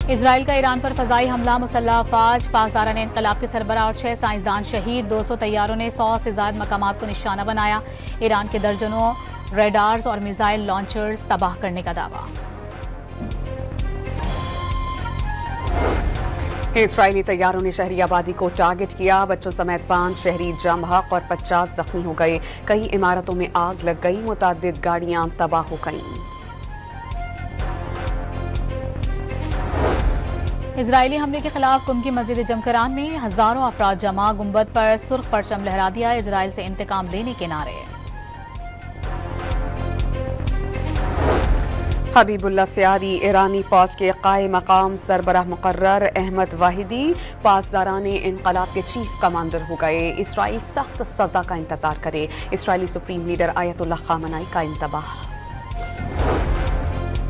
Israel का Iran पर फजाई हमला, मुसल्लह अफवाज, पासदारान इनकलाब के सरबराह और 6 साइंसदान शहीद। 200 तैयारों ने 100 से ज्यादा मकामात को निशाना बनाया। ईरान के दर्जनों रेडार्स और मिसाइल लॉन्चर्स तबाह करने का दावा। इसराइली तैयारों ने शहरी आबादी को टारगेट किया। बच्चों समेत 5 शहरी जम हक और 50 जख्मी हो गए। कई इमारतों में आग लग गई, मुतअद्दिद गाड़ियां तबाह हो गईं। इजरायली हमले के खिलाफ कुम की मस्जिद जमकरान में हजारों अफराद जमा, गुंबद पर सुर्ख परचम लहरा दिया। इजराइल से इंतकाम लेने के नारे। हबीबुल्लाह सियादी ईरानी फौज के कायम मकाम सरबराह मुकर्रर। अहमद वाहिदी पासदारान इनकलाब के चीफ कमांडर हो गए। इसराइल सख्त सजा का इंतजार करे। इसराइली सुप्रीम लीडर आयतुल्लाह खामनाई का इंतबाह।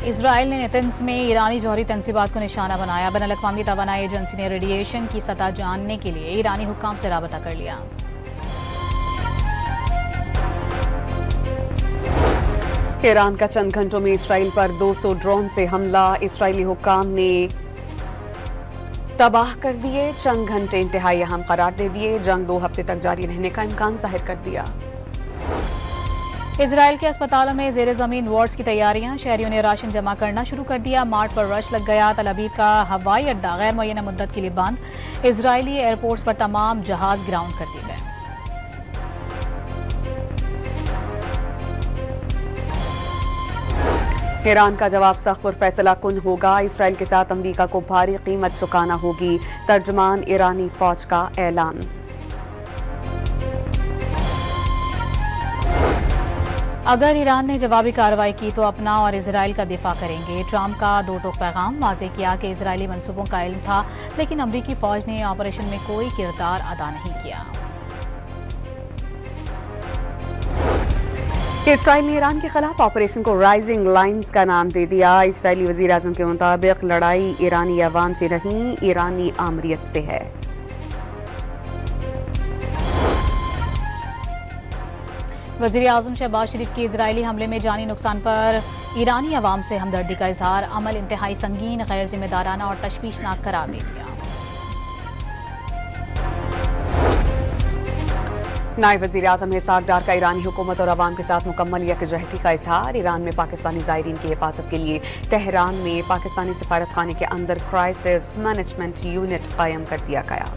इसराइल ने नेतन्स में ईरानी जौहरी तंसीबात को निशाना बनाया। बैनुल-अक़वामी तवानाई एजेंसी ने रेडिएशन की सतह जानने के लिए ईरानी हुक्काम से राबता कर लिया। ईरान का चंद घंटों में इसराइल पर 200 ड्रोन से हमला। इसराइली हुक्काम ने तबाह कर दिए। चंद घंटे इंतहाई अहम करार दे दिए। जंग 2 हफ्ते तक जारी रहने का इम्कान जाहिर कर दिया। इजराइल के अस्पतालों में जेर जमीन वार्ड्स की तैयारियां। शहरियों ने राशन जमा करना शुरू कर दिया। मार्ट पर रश लग गया। तल अवीव का हवाई अड्डा गैर मुअय्यना मुद्दत के लिए बंद। इजरायली एयरपोर्ट्स पर तमाम जहाज ग्राउंड कर दिए गए। ईरान का जवाब सख्त और फैसला कुन होगा। इसराइल के साथ अमरीका को भारी कीमत चुकाना होगी। तर्जुमान ईरानी फौज का ऐलान। अगर ईरान ने जवाबी कार्रवाई की तो अपना और इजराइल का दिफा करेंगे। ट्रंप का 2 टोक पैगाम। वाज़ेह किया कि इजरायली मंसूबों का इल्म था, लेकिन अमरीकी फौज ने ऑपरेशन में कोई किरदार अदा नहीं किया। इसराइल ने ईरान के खिलाफ ऑपरेशन को राइजिंग लाइन्स का नाम दे दिया। इसराइली वज़ीर आज़म के मुताबिक लड़ाई ईरानी अवाम से नहीं, ईरानी आमरीत से है। वज़ीर आज़म शहबाज शरीफ की इजरायली हमले में जानी नुकसान पर ईरानी अवाम से हमदर्दी का इजहार। अमल इंतहाई संगीन, गैर जिम्मेदाराना और तशवीशनाक करार दे दिया। नायब वज़ीर आज़म ने इसहाक डार का ईरानी हुकूमत और अवाम के साथ मुकम्मल यकजहती का इजहार। ईरान में पाकिस्तानी ज़ायरीन की हिफाजत के लिए तेहरान में पाकिस्तानी सफारत खाने के अंदर क्राइसिस मैनेजमेंट यूनिट कायम कर दिया गया।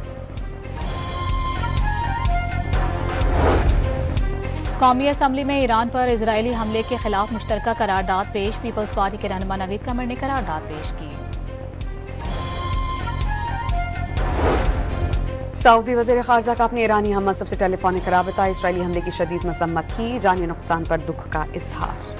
कौमी असम्बली में ईरान पर इजरायली हमले के खिलाफ मुश्तरका करारदाद पेश। पीपल्स पार्टी के रहनुमा नवीद कमर ने करारदाद पेश की। सऊदी वज़ीर ख़ारजा का अपने ईरानी हमसफ़ से टेलीफोनिक राबता। इसराइली हमले की शदीद मसम्मत की। जानी नुकसान पर दुख का इजहार।